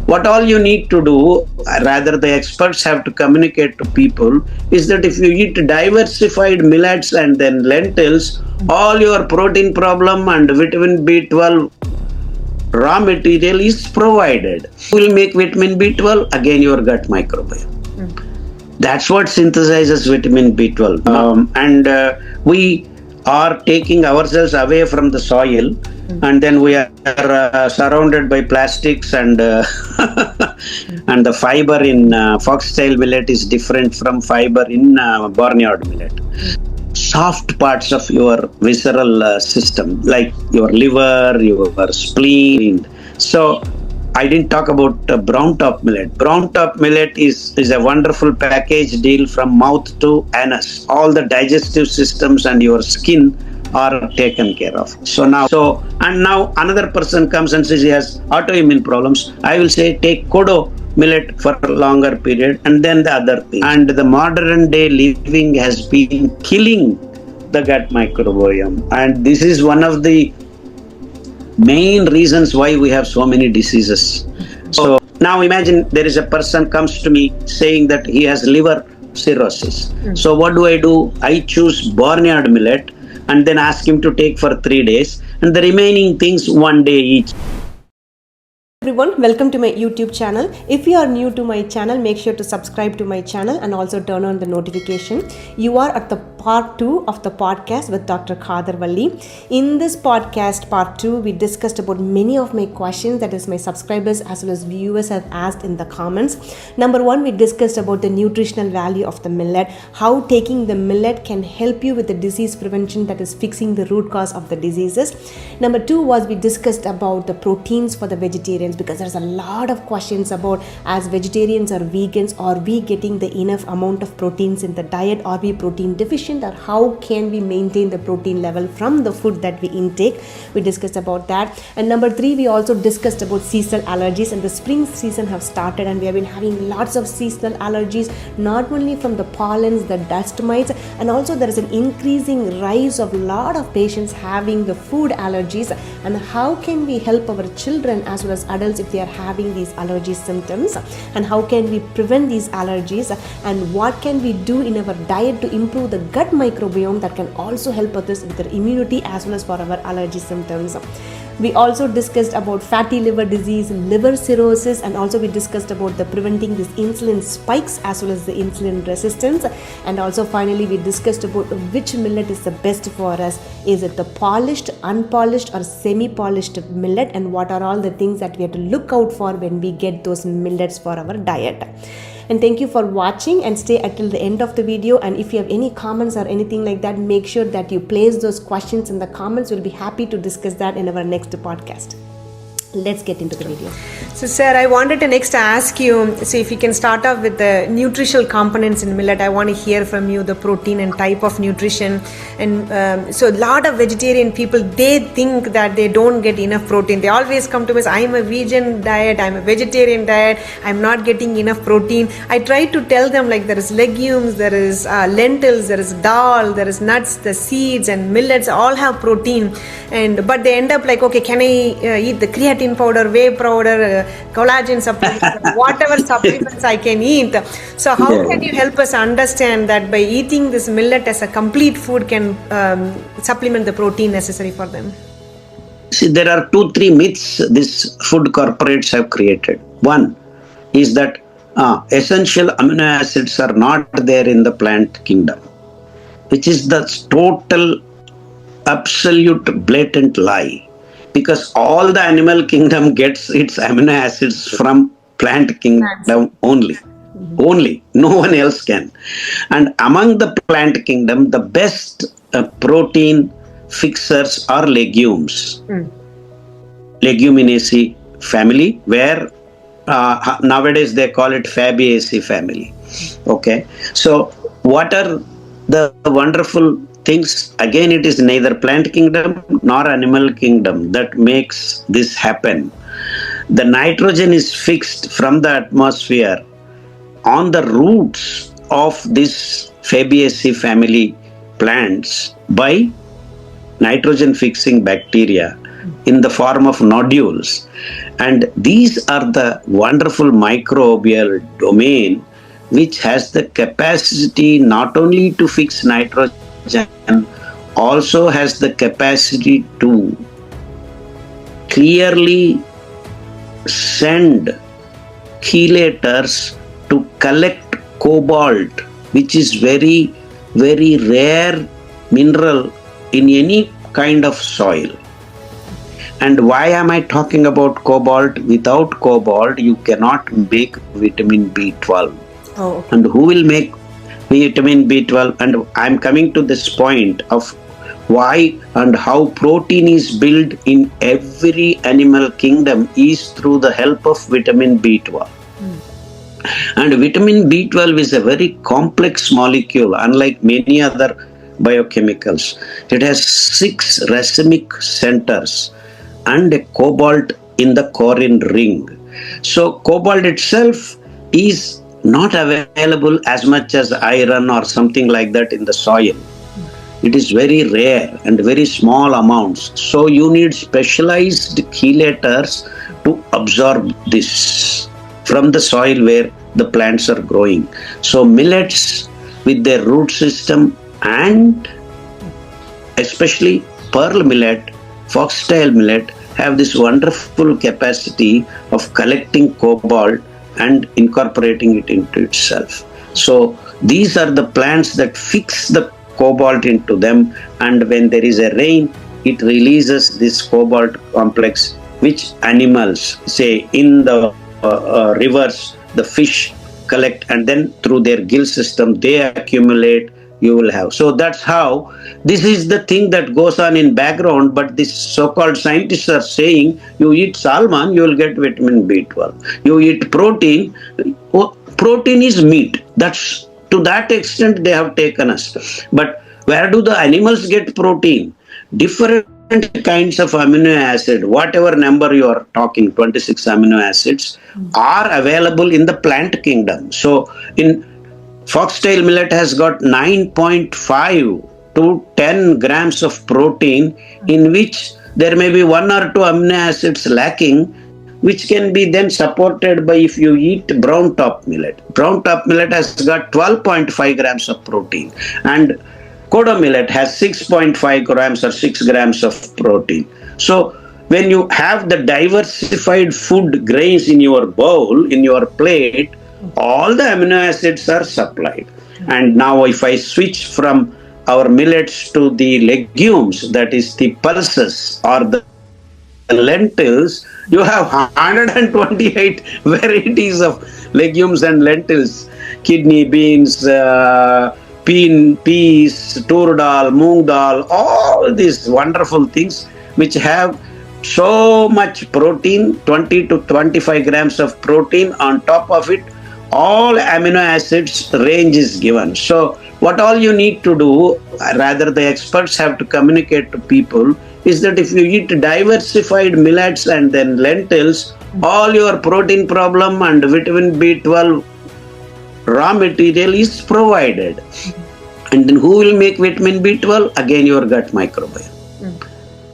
What all you need to do, rather the experts have to communicate to people, is that if you eat diversified millets and then lentils, all your protein problem and vitamin B12 raw material is provided. Will make vitamin B12, again your gut microbiome. That's what synthesizes vitamin B12. We are taking ourselves away from the soil, and then we are surrounded by plastics and and the fiber in foxtail millet is different from fiber in barnyard millet. Soft parts of your visceral system, like your liver, your spleen. So I didn't talk about brown top millet. Brown top millet is a wonderful package deal from mouth to anus. All the digestive systems and your skin are taken care of. And now another person comes and says he has autoimmune problems. I will say take kodo millet for a longer period, and then the other thing. And the modern day living has been killing the gut microbiome. And this is one of the main reasons why we have so many diseases. So now imagine there is a person comes to me saying that he has liver cirrhosis. So what do? I choose barnyard millet and then ask him to take for 3 days, and the remaining things 1 day each. Everyone, welcome to my YouTube channel. If you are new to my channel, make sure to subscribe to my channel and also turn on the notification. You are at the part 2 of the podcast with Dr. Khadar Vali. In this podcast, part 2, we discussed about many of my questions that is my subscribers as well as viewers have asked in the comments. Number 1, we discussed about the nutritional value of the millet, how taking the millet can help you with the disease prevention, that is fixing the root cause of the diseases. Number 2 was we discussed about the proteins for the vegetarians, because there's a lot of questions about, as vegetarians or vegans, are we getting the enough amount of proteins in the diet? Are we protein deficient, or how can we maintain the protein level from the food that we intake? We discussed about that. And number 3, we also discussed about seasonal allergies, and the spring season have started and we have been having lots of seasonal allergies, not only from the pollens, the dust mites, and also there is an increasing rise of a lot of patients having the food allergies. And how can we help our children as well as adults if they are having these allergy symptoms, and how can we prevent these allergies, and what can we do in our diet to improve the gut microbiome that can also help us with our immunity as well as for our allergy symptoms. We also discussed about fatty liver disease, liver cirrhosis, and also we discussed about the preventing this insulin spikes as well as the insulin resistance. And also finally we discussed about which millet is the best for us. Is it the polished, unpolished or semi-polished millet, and what are all the things that we have to look out for when we get those millets for our diet. And thank you for watching, and stay until the end of the video. And if you have any comments or anything like that, make sure that you place those questions in the comments. We'll be happy to discuss that in our next podcast. Let's get into the video. So sir, I wanted to next ask you, so if you can start off with the nutritional components in millet. I want to hear from you the protein and type of nutrition. And so a lot of vegetarian people, they think that they don't get enough protein. They always come to me, I'm a vegan diet, I'm a vegetarian diet, I'm not getting enough protein. I try to tell them, like, there is legumes, there is lentils, there is dal, there is nuts, the seeds and millets all have protein. But they end up like, okay, can I eat the creatine powder, whey powder, collagen supplements, whatever supplements I can eat? So how can you help us understand that by eating this millet as a complete food can supplement the protein necessary for them? See, there are 2-3 myths these food corporates have created. One is that essential amino acids are not there in the plant kingdom, which is the total, absolute, blatant lie. Because all the animal kingdom gets its amino acids from plant kingdom only. Only. No one else can. And among the plant kingdom, the best protein fixers are legumes. Leguminaceae family, where nowadays they call it Fabaceae family. Okay. So what are the wonderful things? Again, it is neither plant kingdom nor animal kingdom that makes this happen. The nitrogen is fixed from the atmosphere on the roots of this Fabaceae family plants by nitrogen fixing bacteria in the form of nodules. And these are the wonderful microbial domain which has the capacity not only to fix nitrogen, also has the capacity to clearly send chelators to collect cobalt, which is very, very rare mineral in any kind of soil. And why am I talking about cobalt? Without cobalt, you cannot make vitamin B12. Oh, okay. And who will make vitamin B12? And I'm coming to this point of why and how protein is built in every animal kingdom is through the help of vitamin B12. And vitamin B12 is a very complex molecule, unlike many other biochemicals. It has 6 racemic centers and a cobalt in the corrin ring. So cobalt itself is not available as much as iron or something like that in the soil. It is very rare and very small amounts. So you need specialized chelators to absorb this from the soil where the plants are growing. So millets with their root system and especially pearl millet, foxtail millet have this wonderful capacity of collecting cobalt and incorporating it into itself. So these are the plants that fix the cobalt into them, and when there is a rain, it releases this cobalt complex, which animals, say in the rivers, the fish collect, and then through their gill system they accumulate. You will have. So that's how this is the thing that goes on in background, but these so-called scientists are saying you eat salmon, you will get vitamin B12. You eat protein, protein is meat. That's to that extent they have taken us. But where do the animals get protein? Different kinds of amino acid, whatever number you are talking, 26 amino acids, are available in the plant kingdom. So in foxtail millet has got 9.5 to 10 grams of protein, in which there may be 1 or 2 amino acids lacking, which can be then supported by if you eat brown top millet. Brown top millet has got 12.5 grams of protein, and kodo millet has 6.5 grams or 6 grams of protein. So when you have the diversified food grains in your bowl, in your plate, all the amino acids are supplied. And now if I switch from our millets to the legumes, that is the pulses or the lentils, you have 128 varieties of legumes and lentils, kidney beans, peas, tur dal, moong dal, all these wonderful things which have so much protein, 20 to 25 grams of protein. On top of it, all amino acids range is given. So what all you need to do, rather the experts have to communicate to people, is that if you eat diversified millets and then lentils, all your protein problem and vitamin B12 raw material is provided. And then who will make vitamin B12? Again, your gut microbiome.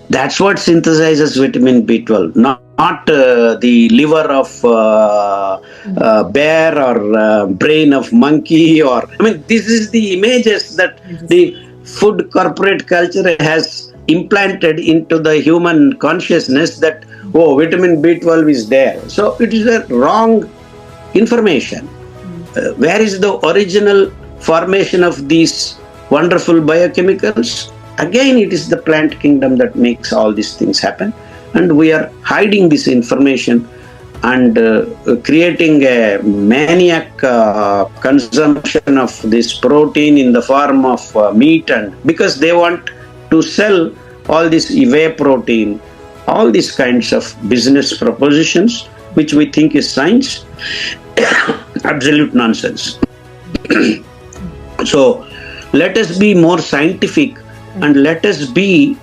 That's what synthesizes vitamin B12, not the liver of bear or brain of monkey. Or I mean, this is the images that the food corporate culture has implanted into the human consciousness that, oh, vitamin B12 is there. So it is a wrong information. Where is the original formation of these wonderful biochemicals? Again, it is the plant kingdom that makes all these things happen. And we are hiding this information and creating a maniac consumption of this protein in the form of meat, and because they want to sell all this whey protein, all these kinds of business propositions, which we think is science, absolute nonsense. So let us be more scientific and let us be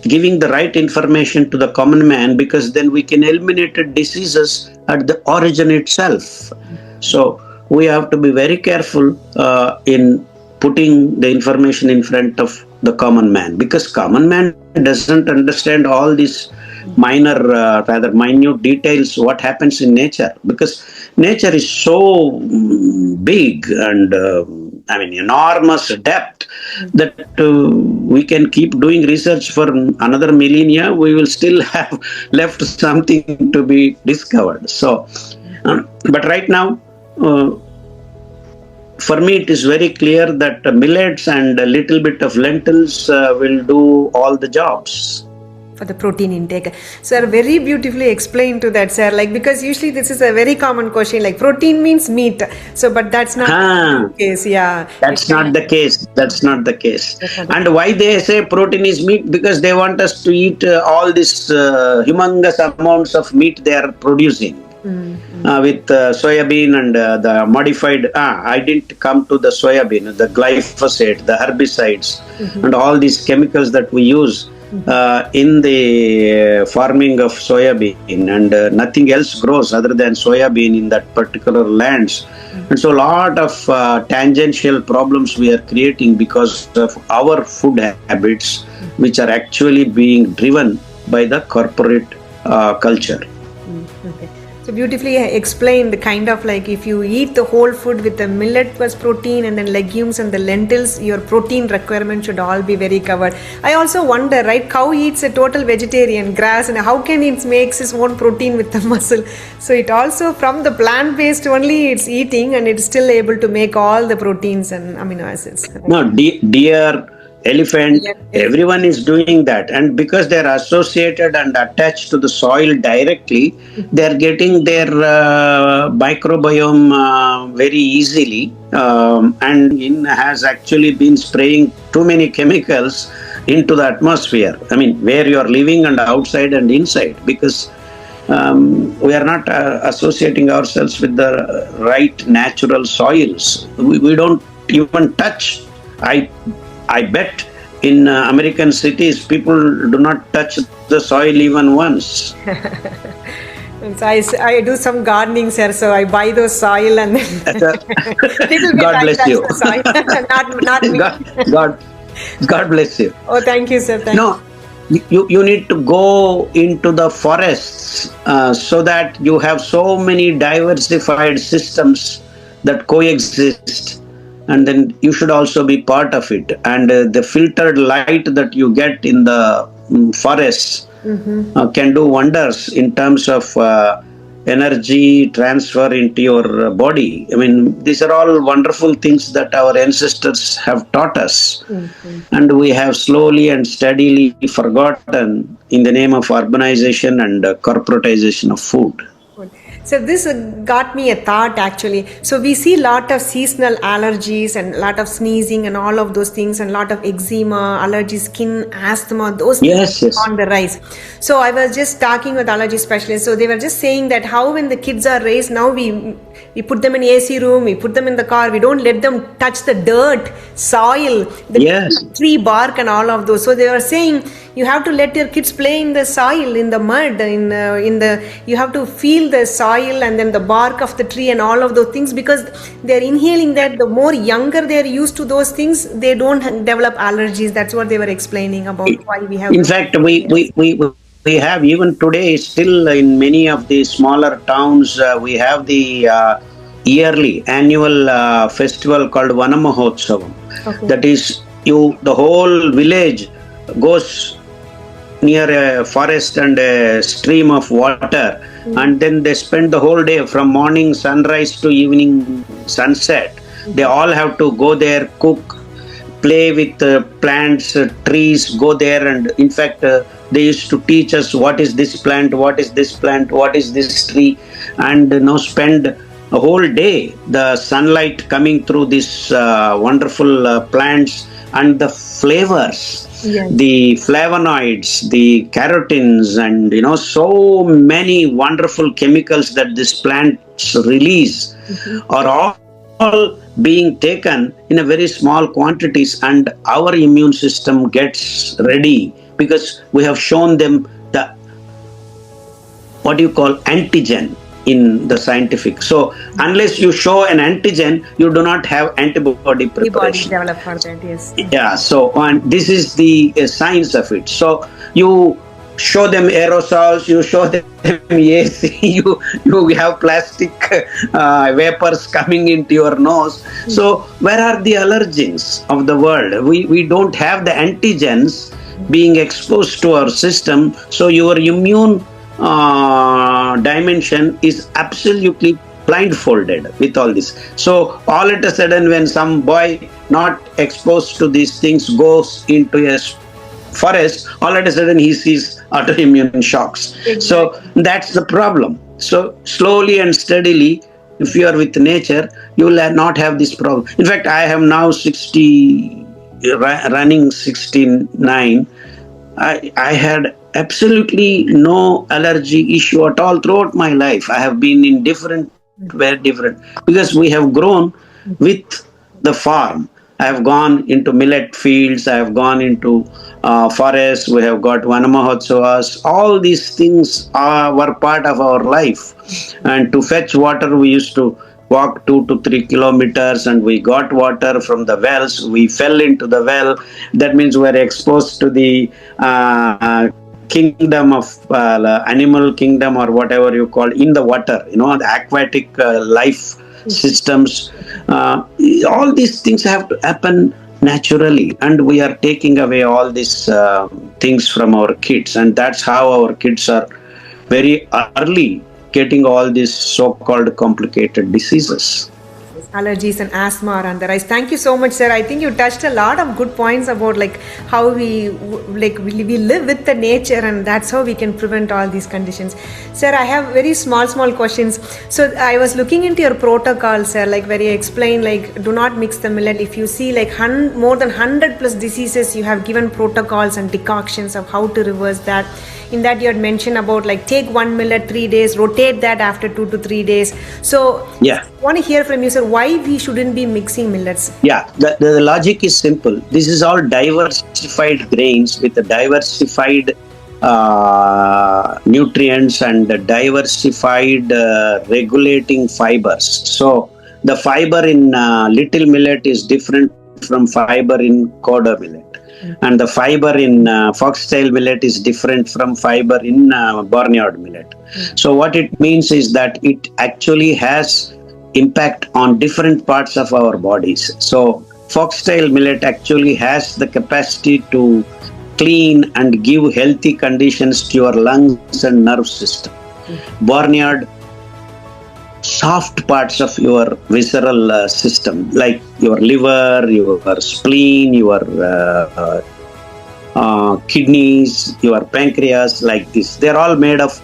giving the right information to the common man, because then we can eliminate diseases at the origin itself. So we have to be very careful in putting the information in front of the common man, because common man doesn't understand all these rather minute details what happens in nature, because nature is so big and enormous depth that we can keep doing research for another millennia. We will still have left something to be discovered. So, but right now. For me, it is very clear that millets and a little bit of lentils will do all the jobs. For the protein intake. Sir, very beautifully explained to that, sir. Like, because usually this is a very common question, like protein means meat. So, but that's not the case. Yeah. That's not the case. That's not the case. And why they say protein is meat? Because they want us to eat all this humongous amounts of meat they are producing. With soybean and the modified, I didn't come to the soybean, the glyphosate, the herbicides, and all these chemicals that we use in the farming of soybean, and nothing else grows other than soybean in that particular lands. And so a lot of tangential problems we are creating because of our food habits, which are actually being driven by the corporate culture. Okay. So beautifully explained the kind of like if you eat the whole food with the millet plus protein and then legumes and the lentils, your protein requirement should all be very covered. I also wonder, right, cow eats a total vegetarian grass, and how can it makes its own protein with the muscle? So it also from the plant-based only it's eating, and it's still able to make all the proteins and amino acids. No, deer, elephant, everyone is doing that, and because they are associated and attached to the soil directly, they are getting their microbiome very easily, and has actually been spraying too many chemicals into the atmosphere. I mean, where you are living and outside and inside, because we are not associating ourselves with the right natural soils. We don't even touch. I bet in American cities, people do not touch the soil even once. So I do some gardening, sir. So I buy those soil and then God bless you. not me. God bless you. Oh, thank you, sir. You need to go into the forests so that you have so many diversified systems that coexist. And then you should also be part of it. And the filtered light that you get in the forests can do wonders in terms of energy transfer into your body. I mean, these are all wonderful things that our ancestors have taught us. And we have slowly and steadily forgotten in the name of urbanization and corporatization of food. So this got me a thought actually. So we see a lot of seasonal allergies and a lot of sneezing and all of those things, and a lot of eczema, allergy, skin, asthma, those things on the rise. So I was just talking with allergy specialists. So they were just saying that how when the kids are raised, now we put them in AC room, we put them in the car, we don't let them touch the dirt, soil, the tree bark and all of those. So they were saying you have to let your kids play in the soil, in the mud, you have to feel the soil and then the bark of the tree and all of those things, because they're inhaling that. The more younger they're used to those things, they don't develop allergies. That's what they were explaining about why we have. In fact, we have even today still in many of the smaller towns, we have the yearly annual festival called Vanamahotsavam. That is, the whole village goes near a forest and a stream of water, and then they spend the whole day from morning sunrise to evening sunset. They all have to go there, cook, play with plants, trees, go there, and in fact they used to teach us what is this plant, what is this plant, what is this tree, and spend a whole day the sunlight coming through these wonderful plants and the flavors. The flavonoids, the carotins, and so many wonderful chemicals that these plants release are all being taken in a very small quantities, and our immune system gets ready because we have shown them the antigen in the scientific. So unless you show an antigen, you do not have antibody preparation. Develop for that, yes. Yeah, so this is the science of it. So you show them aerosols, you show them AC, you have plastic vapors coming into your nose. So where are the allergens of the world? We don't have the antigens being exposed to our system. So your immune dimension is absolutely blindfolded with all this. So all at a sudden, when some boy not exposed to these things goes into a forest, all at a sudden he sees autoimmune shocks. Exactly. So that's the problem. So slowly and steadily, if you are with nature, you will not have this problem. In fact, I am now 60, running 69. I had absolutely no allergy issue at all throughout my life. I have been in very different, because we have grown with the farm. I have gone into millet fields, I have gone into forests, we have got Vanamahotsavas. All these things were part of our life. And to fetch water, we used to walk 2 to 3 kilometers, and we got water from the wells. We fell into the well. That means we were exposed to the kingdom of animal kingdom, or whatever you call, in the water, the aquatic life systems. All these things have to happen naturally, and we are taking away all these things from our kids, and that's how our kids are very early getting all these so-called complicated diseases. Allergies and asthma are on the rise. Thank you so much, sir. I think you touched a lot of good points about how we live with the nature, and that's how we can prevent all these conditions. Sir, I have very small questions. So I was looking into your protocol, sir, where you explain do not mix the millet. If you see more than 100 plus diseases, you have given protocols and decoctions of how to reverse that. In that you had mentioned about take one millet 3 days, rotate that after 2 to 3 days. So yeah, I want to hear from you, sir, why we shouldn't be mixing millets. Yeah, the logic is simple. This is all diversified grains with a diversified nutrients and diversified regulating fibers. So the fiber in little millet is different from fiber in Khadar millet. And the fiber in foxtail millet is different from fiber in barnyard millet. So what it means is that it actually has impact on different parts of our bodies. So foxtail millet actually has the capacity to clean and give healthy conditions to your lungs and nerve system. Barnyard, soft parts of your visceral system, like your liver, your spleen, your kidneys, your pancreas, like this. They're all made of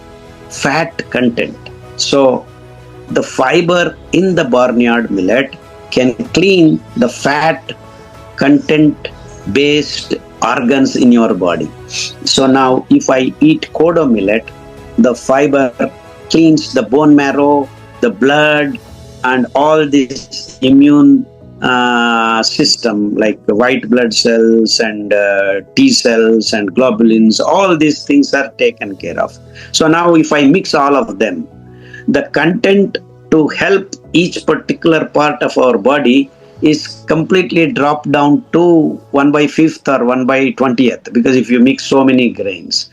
fat content. So the fiber in the barnyard millet can clean the fat content based organs in your body. So now if I eat kodo millet, the fiber cleans the bone marrow, the blood, and all this immune system, like the white blood cells and T cells and globulins. All these things are taken care of. So now if I mix all of them, the content to help each particular part of our body is completely dropped down to 1/5 or 1/20th, because if you mix so many grains,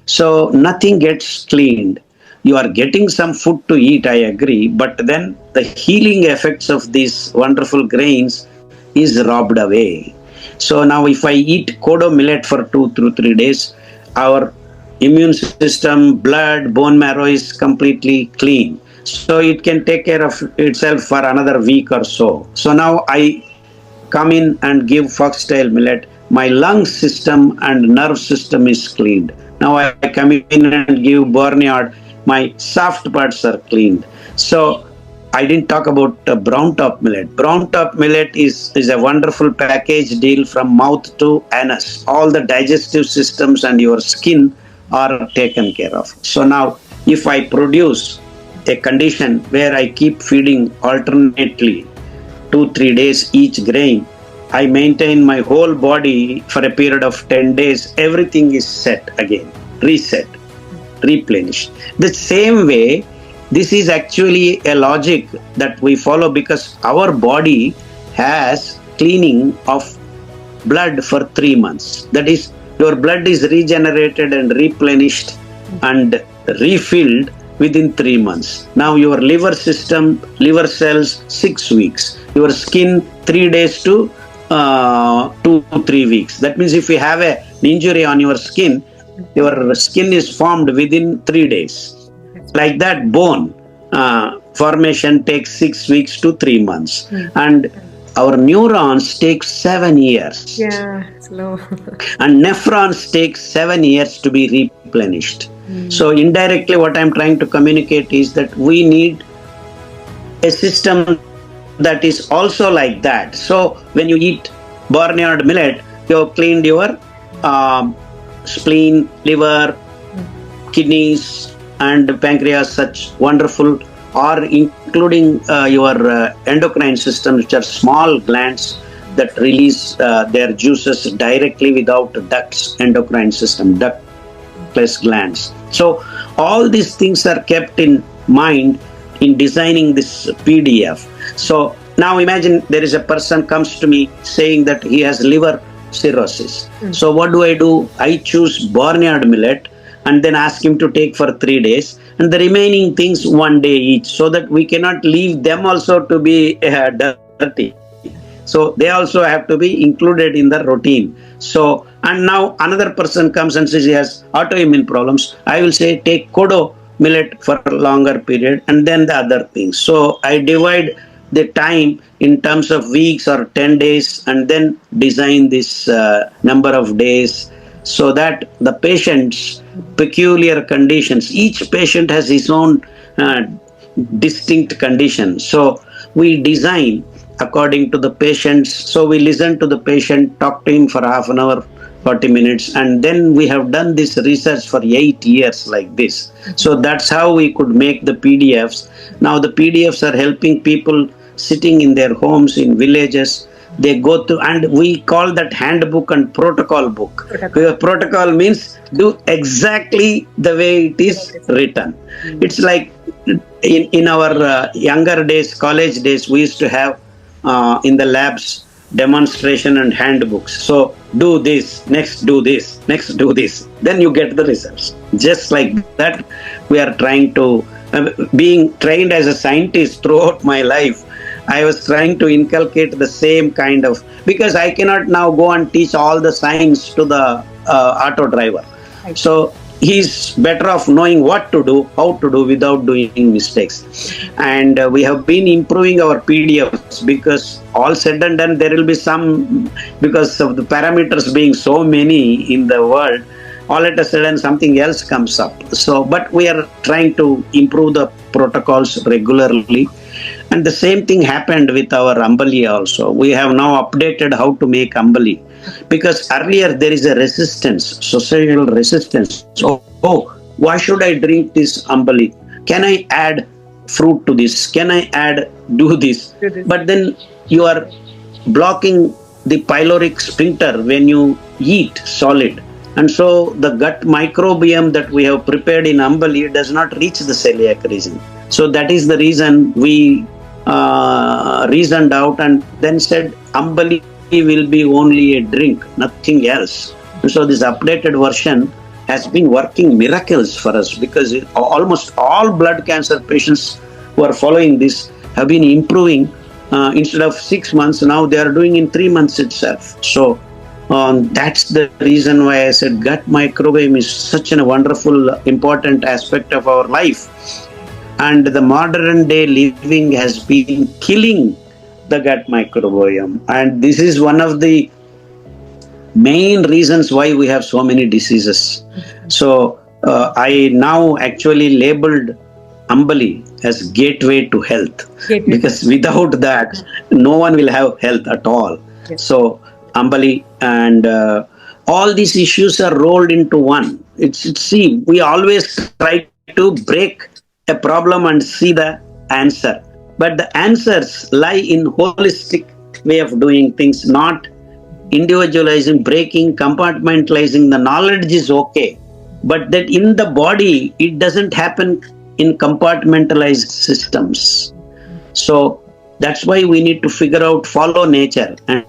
so nothing gets cleaned. You are getting some food to eat, I agree, but then the healing effects of these wonderful grains is robbed away. So now if I eat kodo millet for 2 to 3 days, our immune system, blood, bone marrow is completely clean. So it can take care of itself for another week or so. So now I come in and give foxtail millet. My lung system and nerve system is cleaned. Now I come in and give barnyard. My soft parts are cleaned. So I didn't talk about brown top millet. Brown top millet is a wonderful package deal from mouth to anus. All the digestive systems and your skin are taken care of. So now if I produce a condition where I keep feeding alternately 2-3 days each grain, I maintain my whole body for a period of 10 days. Everything is set again, reset, replenished. The same way, this is actually a logic that we follow, because our body has cleaning of blood for 3 months. That is your blood is regenerated and replenished and refilled within 3 months. Now your liver system, liver cells, 6 weeks. Your skin, 3 days to 2-3 weeks. That means if you have an injury on your skin is formed within 3 days. Like that, bone formation takes 6 weeks to 3 months. And our neurons take 7 years. Yeah, slow. And nephrons take 7 years to be replenished. So indirectly what I'm trying to communicate is that we need a system that is also like that. So when you eat barnyard millet, you have cleaned your spleen, liver, kidneys and pancreas, such wonderful, or including your endocrine system, which are small glands that release their juices directly without ducts, endocrine system, ductless glands. So all these things are kept in mind in designing this PDF. So now imagine there is a person comes to me saying that he has liver cirrhosis. So what do? I choose barnyard millet and then ask him to take for 3 days, and the remaining things 1 day each, so that we cannot leave them also to be dirty. So they also have to be included in the routine. So, and now another person comes and says he has autoimmune problems. I will say take kodo millet for a longer period and then the other things. So I divide the time in terms of weeks or 10 days and then design this number of days, so that the patient's peculiar conditions, each patient has his own distinct condition. So we design according to the patient's. So we listen to the patient, talk to him for half an hour, 40 minutes, and then we have done this research for 8 years like this. So that's how we could make the PDFs. Now the PDFs are helping people sitting in their homes, in villages. They go to, and we call that handbook and protocol book. Protocol means do exactly the way it is written. It's like in our younger days, college days, we used to have in the labs demonstration and handbooks. So do this, next do this, next do this, then you get the results. Just like that, we are trying to, being trained as a scientist throughout my life, I was trying to inculcate the same kind of, because I cannot now go and teach all the science to the auto driver. So he's better off knowing what to do, how to do without doing mistakes. And we have been improving our PDFs, because all said and done, there will be some, because of the parameters being so many in the world, all at a sudden something else comes up. So, but we are trying to improve the protocols regularly. And the same thing happened with our Amali also. We have now updated how to make Amali, because earlier there is a resistance, societal resistance. Oh, why should I drink this Amali? Can I add fruit to this? Can I do this? But then you are blocking the pyloric sphincter when you eat solid. And so the gut microbiome that we have prepared in Amali does not reach the celiac region. So that is the reason we reasoned out and then said Amali will be only a drink, nothing else. And so this updated version has been working miracles for us, because almost all blood cancer patients who are following this have been improving. Instead of 6 months, now they are doing in 3 months itself. So that's the reason why I said gut microbiome is such a wonderful, important aspect of our life. And the modern day living has been killing the gut microbiome. And this is one of the main reasons why we have so many diseases. So I now actually labeled Amali as gateway to health, because without that, no one will have health at all. So Amali and all these issues are rolled into one. See, we always try to break a problem and see the answer, but the answers lie in holistic way of doing things, not individualizing, breaking, compartmentalizing. The knowledge is okay, but that in the body it doesn't happen in compartmentalized systems. So that's why we need to figure out, follow nature, and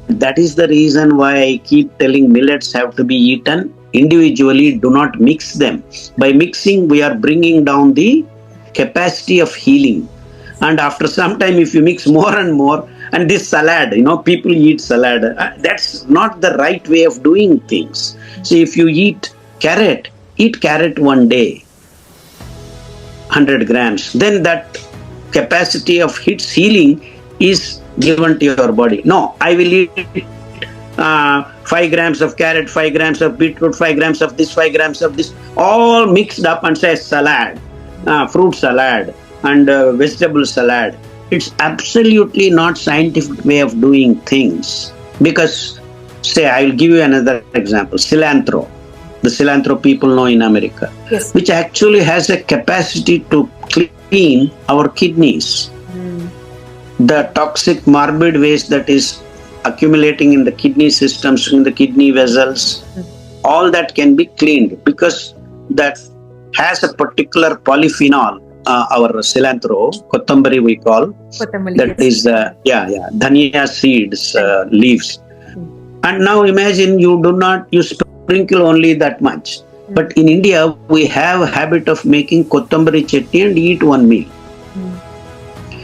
That is the reason why I keep telling millets have to be eaten individually. Do not mix them. By mixing, we are bringing down the capacity of healing. And after some time, if you mix more and more, and this salad, people eat salad. That's not the right way of doing things. So if you eat carrot one day, 100 grams, then that capacity of its healing is given to your body. No, I will eat 5 grams of carrot, 5 grams of beetroot, 5 grams of this, 5 grams of this, all mixed up and say salad, fruit salad and vegetable salad. It's absolutely not scientific way of doing things. Because, say, I'll give you another example, cilantro. The cilantro people know in America, Yes. which actually has a capacity to clean our kidneys. The toxic morbid waste that is accumulating in the kidney systems, in the kidney vessels, all that can be cleaned because that has a particular polyphenol. Our cilantro, kothambari we call, Kothambari, that yes. is dhania seeds, leaves. And now imagine you sprinkle only that much. But in India, we have a habit of making kothambari chutney and eat one meal.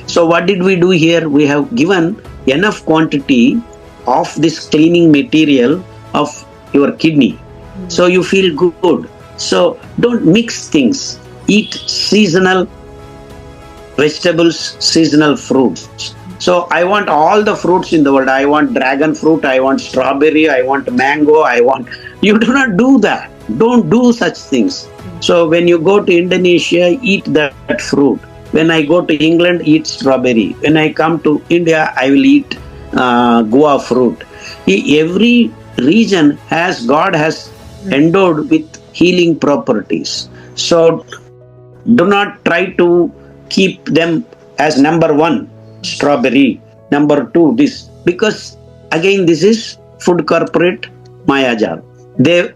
So what did we do here? We have given enough quantity of this cleaning material of your kidney. So you feel good. So don't mix things. Eat seasonal vegetables, seasonal fruits. So I want all the fruits in the world. I want dragon fruit, I want strawberry, I want mango, You do not do that. Don't do such things. So when you go to Indonesia, eat that fruit. When I go to England, eat strawberry. When I come to India, I will eat guava fruit. Every region God has endowed with healing properties. So do not try to keep them as number one, strawberry, number two, this. Because again, this is food corporate Mayajal.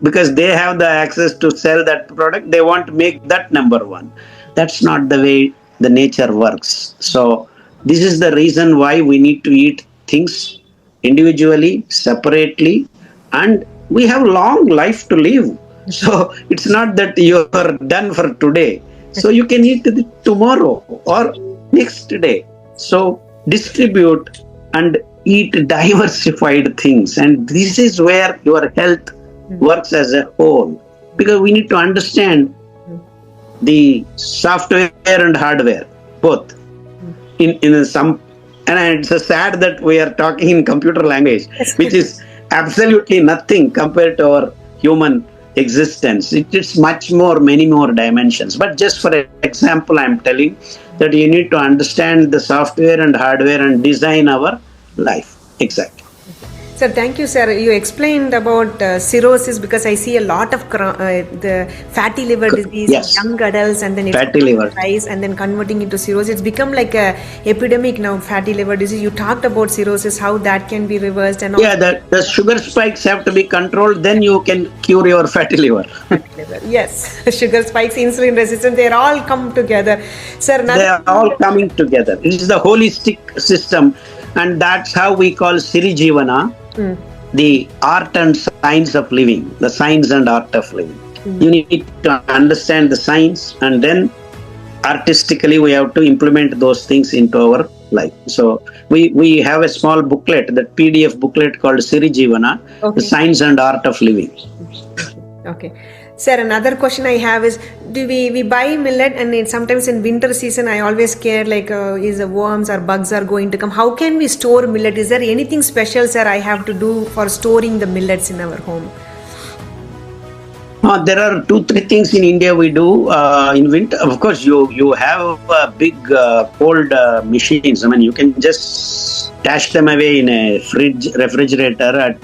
Because they have the access to sell that product, they want to make that number one. That's not the way the nature works. So this is the reason why we need to eat things individually, separately, and we have long life to live. So it's not that you are done for today. So you can eat it tomorrow or next day. So distribute and eat diversified things. And this is where your health works as a whole. Because we need to understand the software and hardware, both. In some, and it's sad that we are talking in computer language, which is absolutely nothing compared to our human existence. It's much more, many more dimensions. But just for example, I'm telling that you need to understand the software and hardware and design our life. Exactly. Sir, thank you, sir. You explained about cirrhosis because I see a lot of the fatty liver disease, Yes. young adults, and then it's Fatty liver. rise and then converting into cirrhosis. It's become like a epidemic now, fatty liver disease. You talked about cirrhosis, how that can be reversed, and Yeah, the sugar spikes have to be controlled, then you can cure your fatty liver. liver. Yes, sugar spikes, insulin resistance, they all come together. Sir, They are all coming together. It is the holistic system, and that's how we call Sirijivana, the art and science of living, the science and art of living. You need to understand the science, and then artistically we have to implement those things into our life. So we have a small booklet, that PDF booklet called Sirijivana, the science and art of living. Okay. Sir, another question I have is, do we buy millet, and sometimes in winter season I always care like is the worms or bugs are going to come. How can we store millet? Is there anything special, sir, I have to do for storing the millets in our home? There are 2-3 things in India we do in winter. Of course, you have big cold machines. I mean, you can just stash them away in a refrigerator at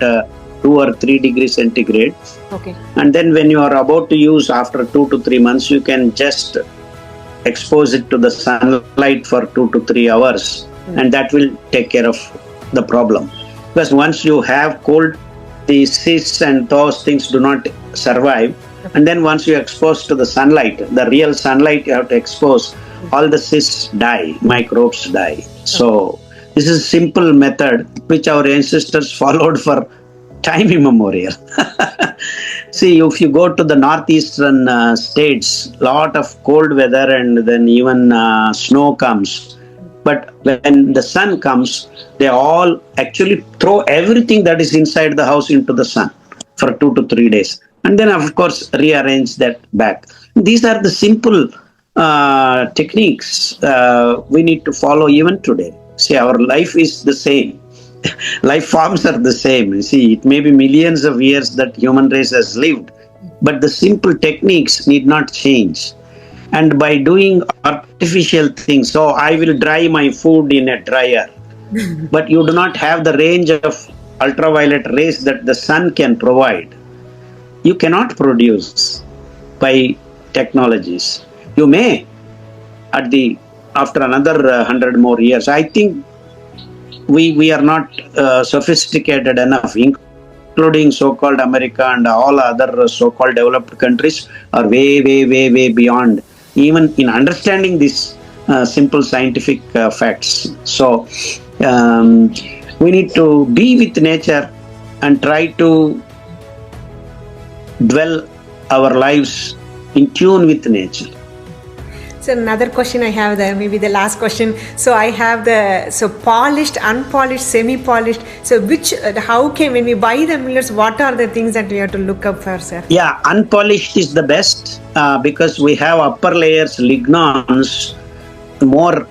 2 or 3 degrees centigrade. Okay. And then when you are about to use after 2 to 3 months, you can just expose it to the sunlight for 2 to 3 hours, and that will take care of the problem. Because once you have cold, the cysts and those things do not survive. And then once you expose to the sunlight, the real sunlight you have to expose, all the cysts die, microbes die. So This is a simple method which our ancestors followed for time immemorial. See, if you go to the northeastern states, lot of cold weather and then even snow comes. But when the sun comes, they all actually throw everything that is inside the house into the sun for 2 to 3 days. And then, of course, rearrange that back. These are the simple techniques we need to follow even today. See, our life is the same. Life forms are the same. You see, it may be millions of years that human race has lived, but the simple techniques need not change. And by doing artificial things, so I will dry my food in a dryer, but you do not have the range of ultraviolet rays that the sun can provide. You cannot produce by technologies. You may at the after another 100 more years. I think we are not sophisticated enough, including so-called America and all other so-called developed countries are way beyond even in understanding these simple scientific facts. So we need to be with nature and try to dwell our lives in tune with nature. So another question I have there, maybe the last question. So I have polished, unpolished, semi-polished. So how can, when we buy the millets, what are the things that we have to look up for, sir? Yeah, unpolished is the best because we have upper layers lignans more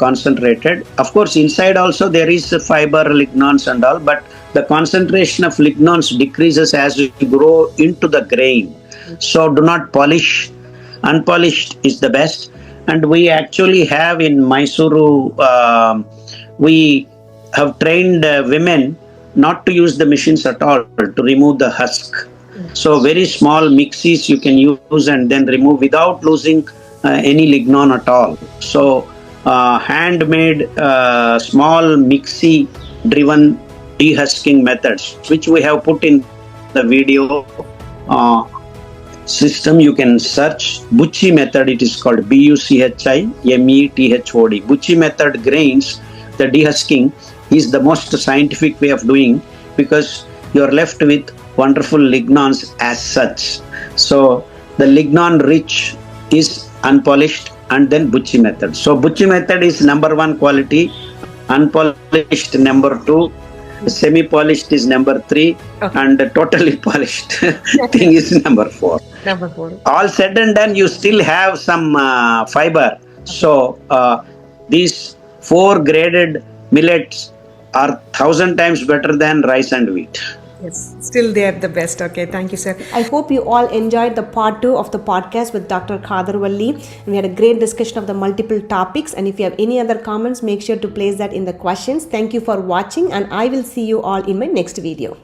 concentrated. Of course, inside also there is fiber, lignans and all, but the concentration of lignans decreases as you grow into the grain. So do not polish. Unpolished is the best. And we actually have in Mysuru, we have trained women not to use the machines at all to remove the husk. So very small mixies you can use and then remove without losing any lignon at all. So handmade small mixie driven dehusking methods, which we have put in the video system. You can search Buchhi method. It is called Buchhi method. Buchhi method grains, the dehusking is the most scientific way of doing because you are left with wonderful lignans as such. So the lignan rich is unpolished and then Buchhi method. So Buchhi method is number 1 quality, unpolished number 2, semi-polished is number 3, okay, and totally polished thing is number 4. Number 4. All said and done, you still have some fiber. So these 4 graded millets are 1,000 times better than rice and wheat. Yes, still they are the best. Okay, thank you, sir. I hope you all enjoyed the part 2 of the podcast with Dr. Khadar Vali. We had a great discussion of the multiple topics, and if you have any other comments, make sure to place that in the questions. Thank you for watching, and I will see you all in my next video.